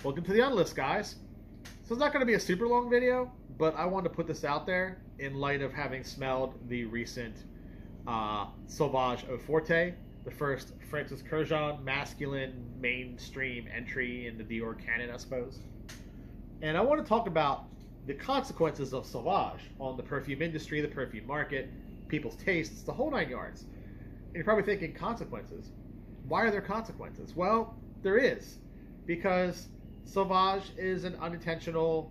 Welcome to the Unlist, guys. So it's not going to be a super long video, but I wanted to put this out there in light of having smelled the recent Sauvage Eau Forte, the first Francis Kurkdjian masculine mainstream entry in the Dior canon, I suppose. And I want to talk about the consequences of Sauvage on the perfume industry, the perfume market, people's tastes, the whole nine yards. And you're probably thinking, consequences? Why are there consequences? Well, there is, because Sauvage is an unintentional,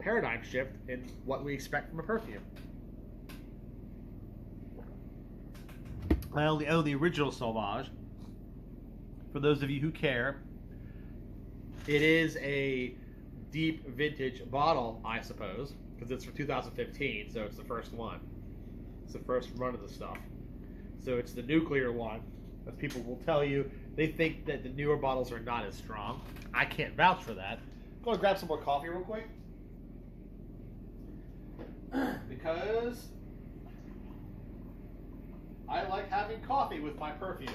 paradigm shift in what we expect from a perfume. Well, the original Sauvage, for those of you who care, it is a deep vintage bottle, I suppose, because it's from 2015, so it's the first one. It's the first run of the stuff. So it's the nuclear one, as people will tell you. They think that the newer bottles are not as strong. I can't vouch for that. I'm going to grab some more coffee real quick. Because I like having coffee with my perfume.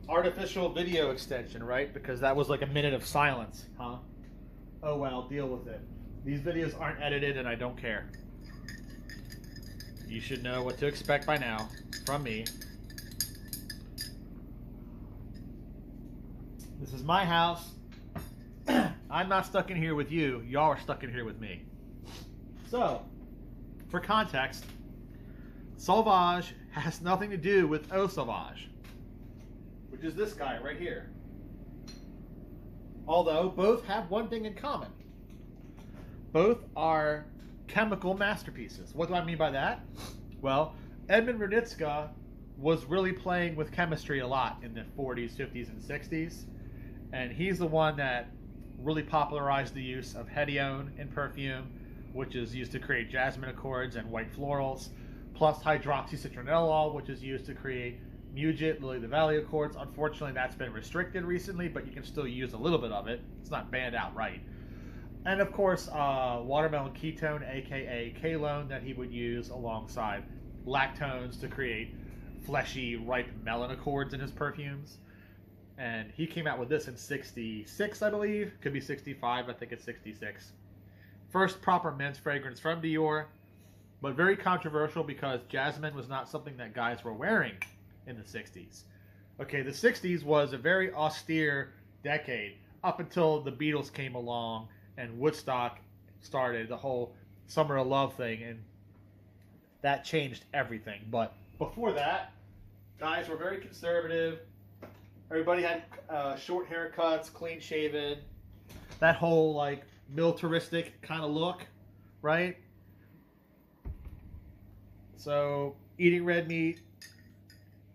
Artificial video extension, right? Because that was like a minute of silence, huh? Oh well, deal with it. These videos aren't edited and I don't care. You should know what to expect by now from me. This is my house. I'm not stuck in here with you. Y'all are stuck in here with me. So, for context, Sauvage has nothing to do with Eau Sauvage, which is this guy right here. Although both have one thing in common. Both are chemical masterpieces. What do I mean by that? Well, Edmund Ranitska was really playing with chemistry a lot in the 40s, 50s, and 60s. And he's the one that really popularized the use of hedione in perfume, which is used to create jasmine accords and white florals, plus hydroxycitronellol, which is used to create Mugit, Lily of the Valley Accords. Unfortunately, that's been restricted recently, but you can still use a little bit of it. It's not banned outright. And of course, watermelon ketone, aka Kalone, that he would use alongside lactones to create fleshy, ripe melon accords in his perfumes. And he came out with this in 66, I believe. Could be 65, I think it's 66. First proper men's fragrance from Dior, but very controversial because jasmine was not something that guys were wearing in the 60s. Okay, the 60s was a very austere decade up until the Beatles came along and Woodstock started, the whole Summer of Love thing, and that changed everything. But before that, guys were very conservative. Everybody had short haircuts, clean shaven, that whole like militaristic kind of look, right? So eating red meat,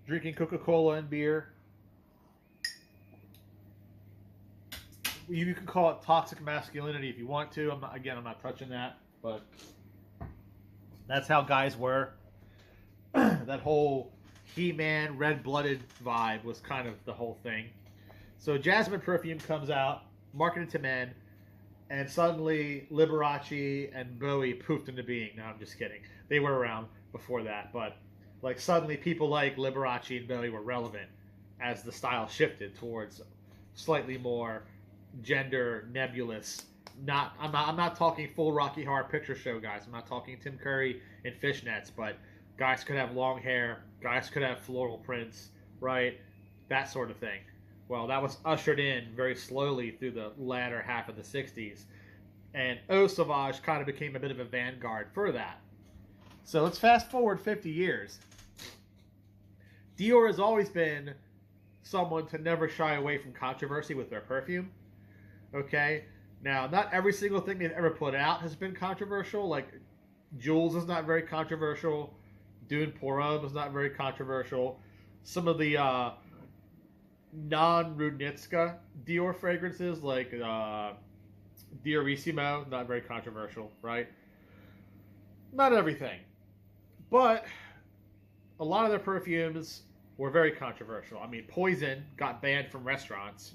drinking Coca-Cola and beer. You can call it toxic masculinity if you want to. I'm not touching that, but that's how guys were. That whole He-Man, red-blooded vibe was kind of the whole thing. So jasmine perfume comes out, marketed to men, and suddenly Liberace and Bowie poofed into being. No, I'm just kidding. They were around before that, but like suddenly people like Liberace and Bowie were relevant as the style shifted towards slightly more gender nebulous. I'm not talking full Rocky Horror Picture Show guys. I'm not talking Tim Curry in fishnets, but guys could have long hair, guys could have floral prints, right? That sort of thing. Well, that was ushered in very slowly through the latter half of the 60s. And Eau Sauvage kind of became a bit of a vanguard for that. So let's fast forward 50 years. Dior has always been someone to never shy away from controversy with their perfume. Okay? Now, not every single thing they've ever put out has been controversial. Like, Jules is not very controversial. Dune Pour Homme is not very controversial. Some of the non-Rudnitska Dior fragrances, like Diorissimo, not very controversial, right? Not everything, but a lot of their perfumes were very controversial. I mean, Poison got banned from restaurants.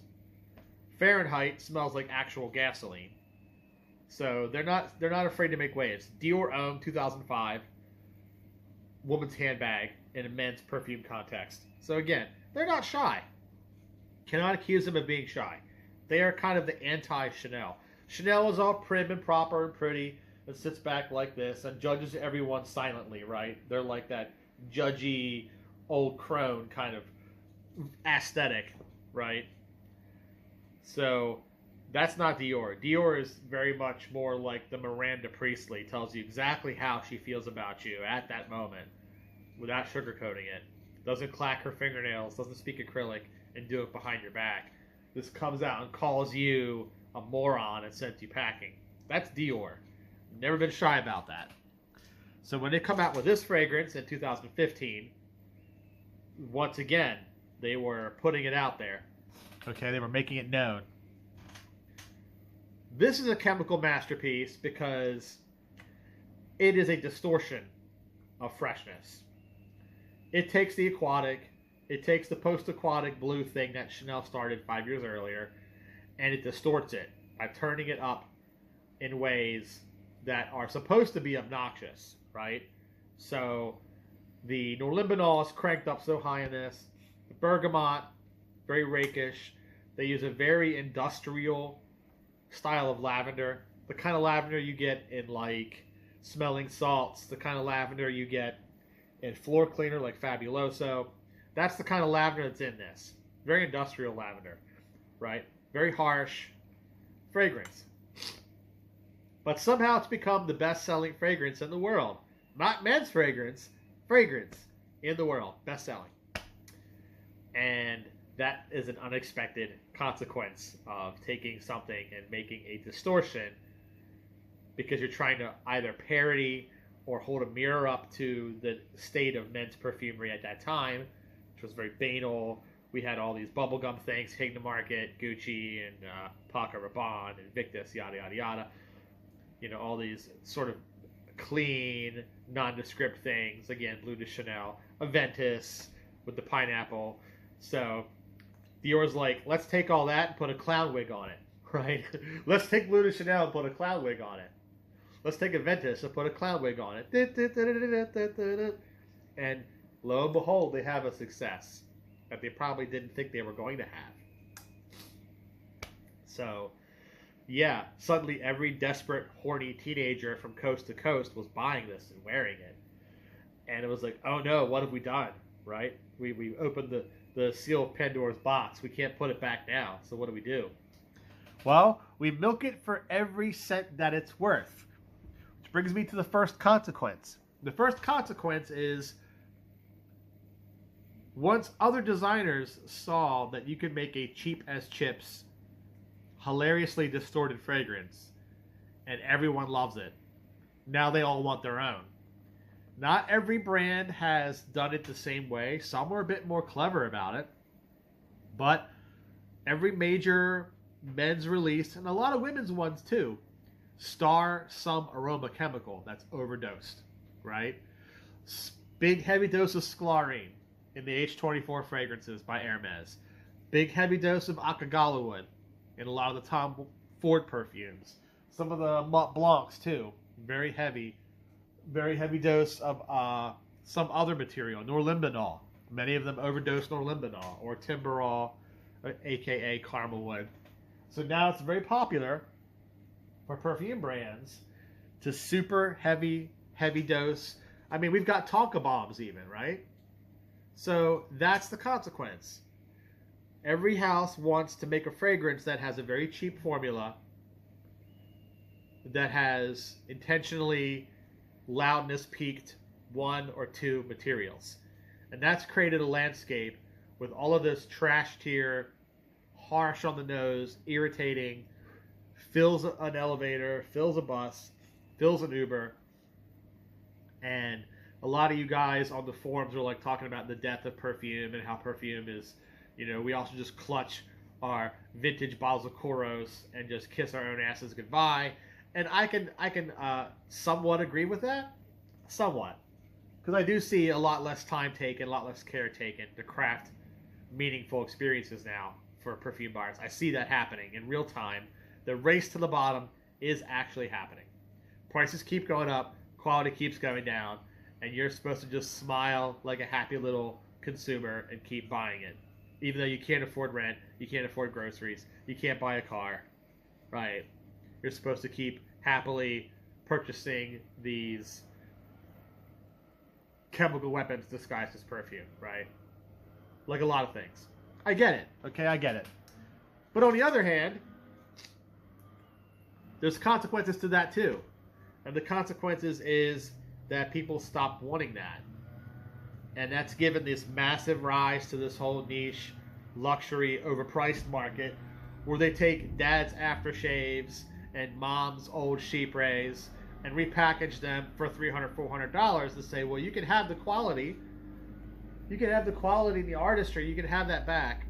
Fahrenheit smells like actual gasoline. So they're not afraid to make waves. Dior Homme 2005, woman's handbag in a men's perfume context. So again, they're not shy. Cannot accuse them of being shy. They are kind of the anti-Chanel. Chanel is all prim and proper and pretty and sits back like this and judges everyone silently, right? They're like that judgy old crone kind of aesthetic, right? So that's not Dior. Dior is very much more like the Miranda Priestley, tells you exactly how she feels about you at that moment without sugarcoating it. Doesn't clack her fingernails, doesn't speak acrylic and do it behind your back. This comes out and calls you a moron and sends you packing. That's Dior. Never been shy about that. So when they come out with this fragrance in 2015, once again, they were putting it out there. Okay, they were making it known. This is a chemical masterpiece because it is a distortion of freshness. It takes the aquatic, it takes the post-aquatic blue thing that Chanel started 5 years earlier, and it distorts it by turning it up in ways that are supposed to be obnoxious, right? So the Norlimbanol is cranked up so high in this. The bergamot, very rakish. They use a very industrial style of lavender. The kind of lavender you get in like smelling salts. The kind of lavender you get in floor cleaner like Fabuloso. That's the kind of lavender that's in this. Very industrial lavender, right? Very harsh fragrance. But somehow it's become the best-selling fragrance in the world. Not men's fragrance in the world. Best-selling. And that is an unexpected consequence of taking something and making a distortion because you're trying to either parody or hold a mirror up to the state of men's perfumery at that time, which was very banal. We had all these bubblegum things hitting the market, Gucci and Paco Rabanne and Victus, yada, yada, yada. You know, all these sort of clean, nondescript things. Again, Bleu de Chanel, Aventus with the pineapple. So Dior's like, let's take all that and put a clown wig on it, right? Let's take Bleu de Chanel and put a clown wig on it. Let's take Aventus and put a clown wig on it. And lo and behold, they have a success that they probably didn't think they were going to have. So, yeah, suddenly every desperate, horny teenager from coast to coast was buying this and wearing it. And it was like, oh no, what have we done, right? We opened the seal of Pandora's box. We can't put it back now, so what do? Well, we milk it for every cent that it's worth. Which brings me to the first consequence. The first consequence is once other designers saw that you could make a cheap as chips, hilariously distorted fragrance, and everyone loves it, now they all want their own. Not every brand has done it the same way. Some are a bit more clever about it. But every major men's release, and a lot of women's ones too, star some aroma chemical that's overdosed, right? Big heavy dose of sclarine in the H24 fragrances by Hermes. Big heavy dose of Akagala wood in a lot of the Tom Ford perfumes. Some of the Mont Blancs too. Very heavy dose of some other material, Norlimbanol. Many of them overdose Norlimbanol or Timberol, aka caramel wood. So now it's very popular for perfume brands to super heavy dose. I mean, we've got Tonka bombs even, right? So that's the consequence. Every house wants to make a fragrance that has a very cheap formula that has intentionally loudness peaked one or two materials. And that's created a landscape with all of this trash tier, harsh on the nose, irritating, fills an elevator, fills a bus, fills an Uber. And a lot of you guys on the forums are like talking about the death of perfume and how perfume is, you know, we also just clutch our vintage bottles of Koros and just kiss our own asses goodbye. And I can somewhat agree with that. somewhat. Because I do see a lot less time taken, a lot less care taken to craft meaningful experiences now for perfume buyers. I see that happening in real time. The race to the bottom is actually happening. Prices keep going up, quality keeps going down, and you're supposed to just smile like a happy little consumer and keep buying it. Even though you can't afford rent, you can't afford groceries, you can't buy a car, right? You're supposed to keep happily purchasing these chemical weapons disguised as perfume, right? Like a lot of things. I get it, okay? I get it. But on the other hand, there's consequences to that too. And the consequences is that people stop wanting that. And that's given this massive rise to this whole niche, luxury, overpriced market where they take dad's aftershaves and mom's old sheep rays and repackage them for $300, $400 to say, well, you can have the quality. You can have the quality and the artistry. You can have that back.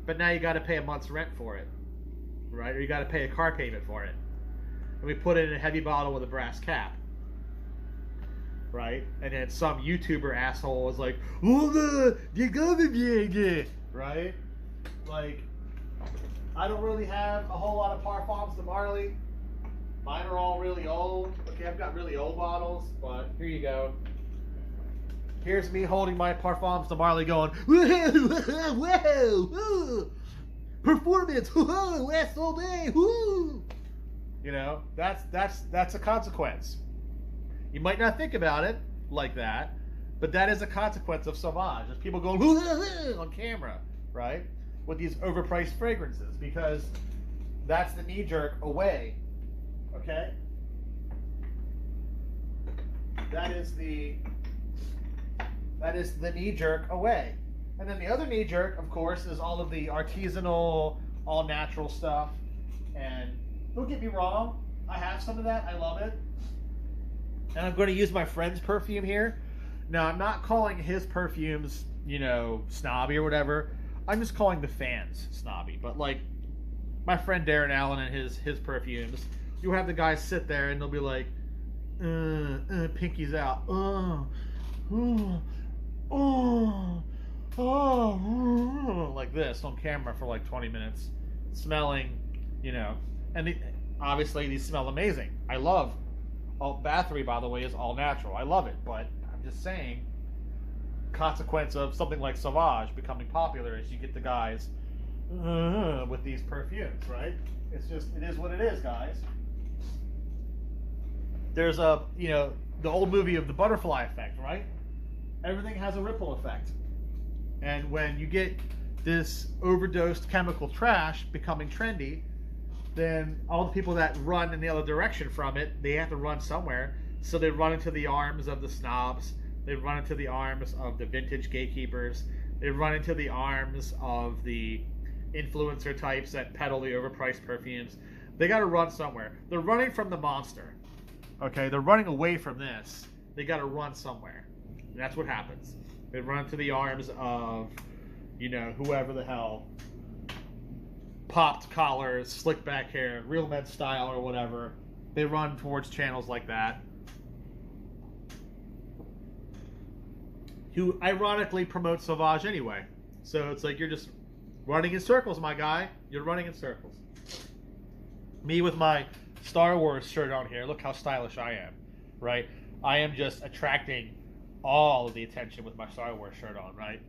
But now you got to pay a month's rent for it, right? Or you got to pay a car payment for it. And we put it in a heavy bottle with a brass cap, right? And then some YouTuber asshole was like, "Oh, you gotta be," right? Like, I don't really have a whole lot of Parfums de Marly. Mine are all really old. Okay, I've got really old bottles, but here you go. Here's me holding my Parfums de Marly going, whoa, whoa, whoa, performance, whoa, last all day, whoo. You know, that's a consequence. You might not think about it like that, but that is a consequence of Sauvage. There's people going on camera, right, with these overpriced fragrances, because that's the knee-jerk away. Okay, that is the knee-jerk away. And then the other knee-jerk, of course, is all of the artisanal, all-natural stuff. And don't get me wrong, I have some of that. I love it. And I'm going to use my friend's perfume here. Now, I'm not calling his perfumes, you know, snobby or whatever. I'm just calling the fans snobby. But, like, my friend Darren Allen and his perfumes, you have the guys sit there and they'll be like, pinkies out. Like this on camera for like 20 minutes, smelling, you know, and obviously these smell amazing. I love Bathory, by the way, is all natural. I love it, but I'm just saying, consequence of something like Sauvage becoming popular is you get the guys with these perfumes, right? It's just, it is what it is, guys. There's a, you know, the old movie of the butterfly effect, right? Everything has a ripple effect. And when you get this overdosed chemical trash becoming trendy, then all the people that run in the other direction from it, they have to run somewhere. So they run into the arms of the snobs. They run into the arms of the vintage gatekeepers. They run into the arms of the influencer types that peddle the overpriced perfumes. They got to run somewhere. They're running from the monster. Okay, they're running away from this. They got to run somewhere. And that's what happens. They run into the arms of, you know, whoever the hell. Popped collars, slick back hair, real men style or whatever. They run towards channels like that. Who ironically promote Sauvage anyway. So it's like you're just running in circles, my guy. You're running in circles. Me with my Star Wars shirt on here. Look how stylish I am, right? I am just attracting all of the attention with my Star Wars shirt on, right?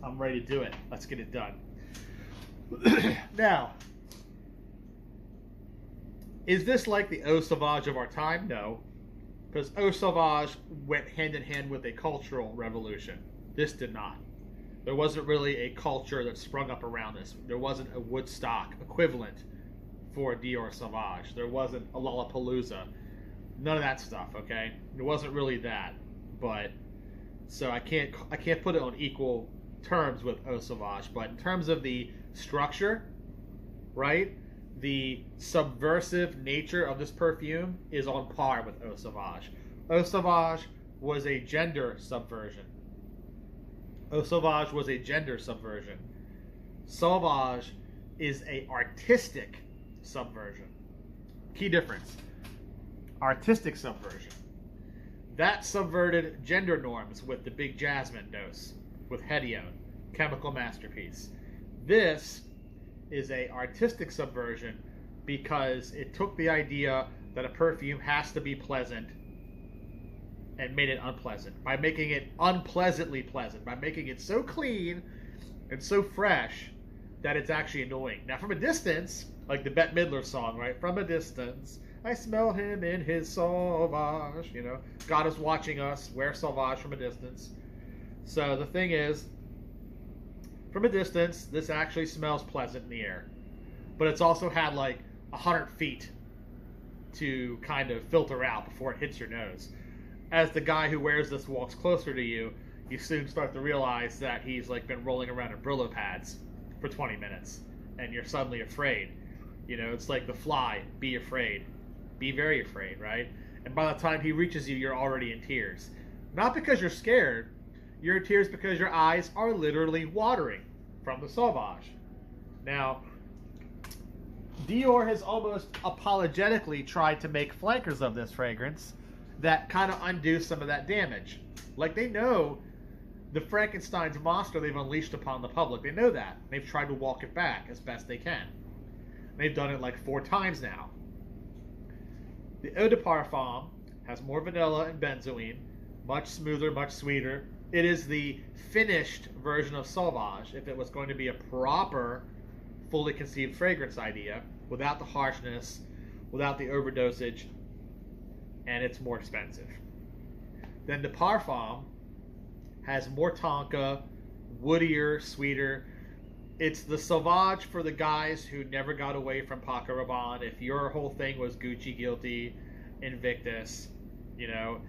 I'm ready to do it. Let's get it done. Now, is this like the Eau Sauvage of our time? No. Because Eau Sauvage went hand in hand with a cultural revolution. This did not. There wasn't really a culture that sprung up around this. There wasn't a Woodstock equivalent for Dior Sauvage. There wasn't a Lollapalooza. None of that stuff, okay? It wasn't really that. But, so I can't put it on equal terms with Eau Sauvage. But in terms of the structure, right? The subversive nature of this perfume is on par with Eau Sauvage. Eau Sauvage was a gender subversion. Eau Sauvage was a gender subversion. Sauvage is a artistic subversion. Key difference. Artistic subversion. That subverted gender norms with the big jasmine dose, with Hedione, chemical masterpiece. This is a artistic subversion because it took the idea that a perfume has to be pleasant and made it unpleasant by making it unpleasantly pleasant, by making it so clean and so fresh that it's actually annoying. Now, from a distance, like the Bette Midler song, right? From a distance, I smell him in his sauvage. You know, God is watching us. Wear sauvage from a distance. So the thing is, from a distance, this actually smells pleasant in the air. But it's also had like 100 feet to kind of filter out before it hits your nose. As the guy who wears this walks closer to you, you soon start to realize that he's like been rolling around in Brillo pads for 20 minutes. And you're suddenly afraid. You know, it's like The Fly, be afraid. Be very afraid, right? And by the time he reaches you, you're already in tears. Not because you're scared. You're in tears because your eyes are literally watering from the Sauvage. Now, Dior has almost apologetically tried to make flankers of this fragrance that kind of undo some of that damage. Like, they know the Frankenstein's monster they've unleashed upon the public. They know that. They've tried to walk it back as best they can. They've done it like 4 times now. The Eau de Parfum has more vanilla and benzoin, much smoother, much sweeter. It is the finished version of Sauvage if it was going to be a proper, fully conceived fragrance idea, without the harshness, without the overdosage, and it's more expensive. Then the Parfum has more tonka, woodier, sweeter. It's the Sauvage for the guys who never got away from Paco Rabanne. If your whole thing was Gucci Guilty, Invictus, you know,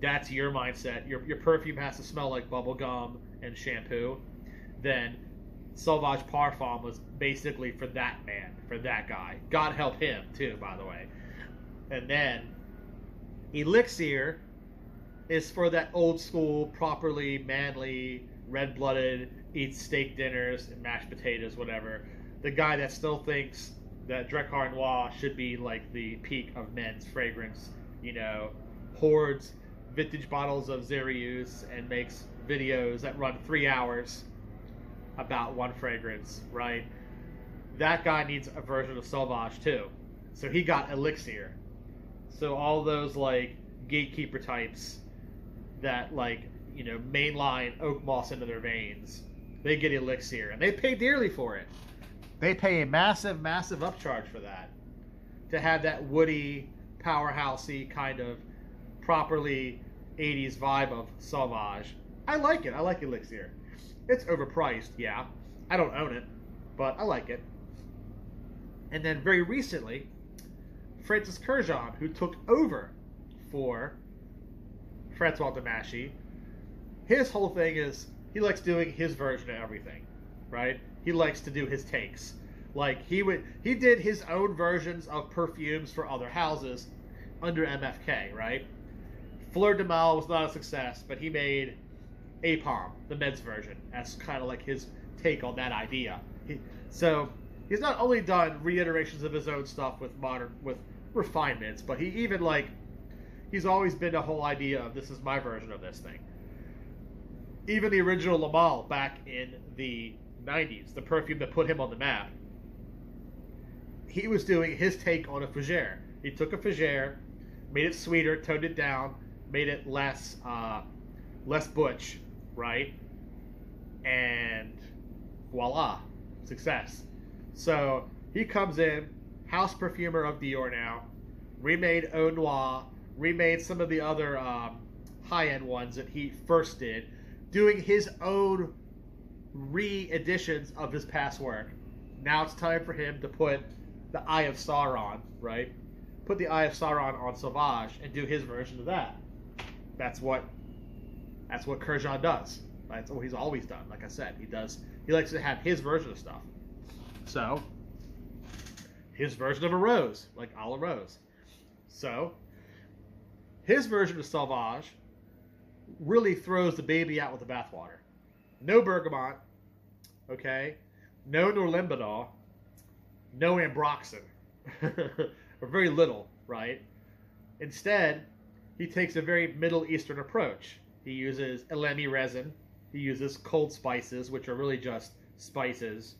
that's your mindset. Your perfume has to smell like bubblegum and shampoo. Then Sauvage Parfum was basically for that man, for that guy. God help him, too, by the way. And then Elixir is for that old school, properly manly, red-blooded, eats steak dinners and mashed potatoes, whatever. The guy that still thinks that Drakkar Noir should be like the peak of men's fragrance, you know, hoards vintage bottles of Zerius and makes videos that run 3 hours about one fragrance, right? That guy needs a version of Sauvage too. So he got Elixir. So all those like gatekeeper types that like, you know, mainline oak moss into their veins, they get Elixir, and they pay dearly for it. They pay a massive, massive upcharge for that. To have that woody, powerhousey kind of properly 80s vibe of Sauvage. I like it. I like Elixir. It's overpriced, yeah. I don't own it, but I like it. And then very recently, Francis Kurkdjian, who took over for Francois Damasci, his whole thing is he likes doing his version of everything, right? He likes to do his takes. Like he did his own versions of perfumes for other houses under MFK, right? Fleur de Mal was not a success, but he made Apom, the men's version, as kind of like his take on that idea. So he's not only done reiterations of his own stuff with refinements, but he even he's always been a whole idea of this is my version of this thing. Even the original Le Mal back in the 90s, the perfume that put him on the map, he was doing his take on a fougere. He took a fougere, made it sweeter, toned it down, made it less butch, right? And voila, success. So he comes in, house perfumer of Dior now, remade Eau Noir, remade some of the other high-end ones that he first did, doing his own re-editions of his past work. Now it's time for him to put the Eye of Sauron, right? Put the Eye of Sauron on Sauvage and do his version of that. That's what Kurkdjian does. That's what he's always done. Like I said, he likes to have his version of stuff. So, his version of a rose, like a la rose. So, his version of Sauvage really throws the baby out with the bathwater. No bergamot, okay? No Norlimbadol, no ambroxan, or very little, right? Instead, he takes a very Middle Eastern approach. He uses elemi resin. He uses cold spices, which are really just spices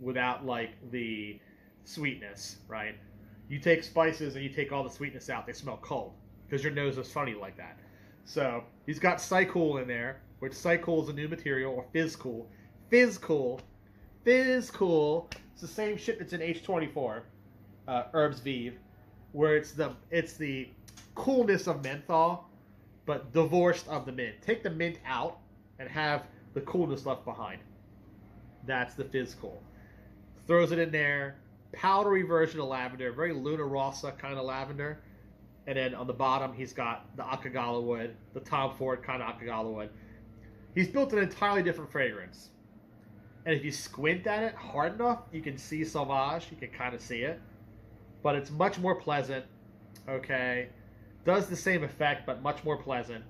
without like the sweetness, right? You take spices and you take all the sweetness out, they smell cold because your nose is funny like that. So he's got Psycool in there, which Psycool is a new material, or Fizzcool. Fizzcool. Fizzcool. It's the same shit that's in H24, Herbs Vive, where it's the coolness of menthol, but divorced of the mint. Take the mint out and have the coolness left behind. That's the Fizzcool. Throws it in there. Powdery version of lavender, very Luna Rossa kind of lavender. And then on the bottom, he's got the Akagala wood, the Tom Ford kind of Akagala wood. He's built an entirely different fragrance. And if you squint at it hard enough, you can see Sauvage. You can kind of see it. But it's much more pleasant. Okay. Does the same effect, but much more pleasant.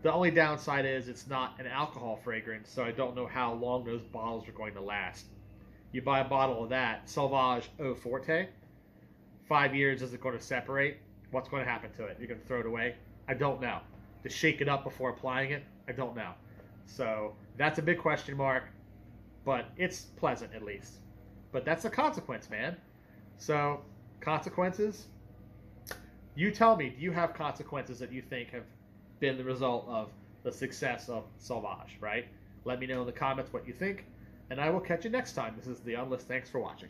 The only downside is it's not an alcohol fragrance, so I don't know how long those bottles are going to last. You buy a bottle of that, Sauvage Eau Forte. 5 years, is it going to separate? What's going to happen to it? You're going to throw it away? I don't know. To shake it up before applying it? I don't know. So that's a big question mark, but it's pleasant at least. But that's a consequence, man. So consequences? You tell me, do you have consequences that you think have been the result of the success of Sauvage, right? Let me know in the comments what you think, and I will catch you next time. This is The Unlist. Thanks for watching.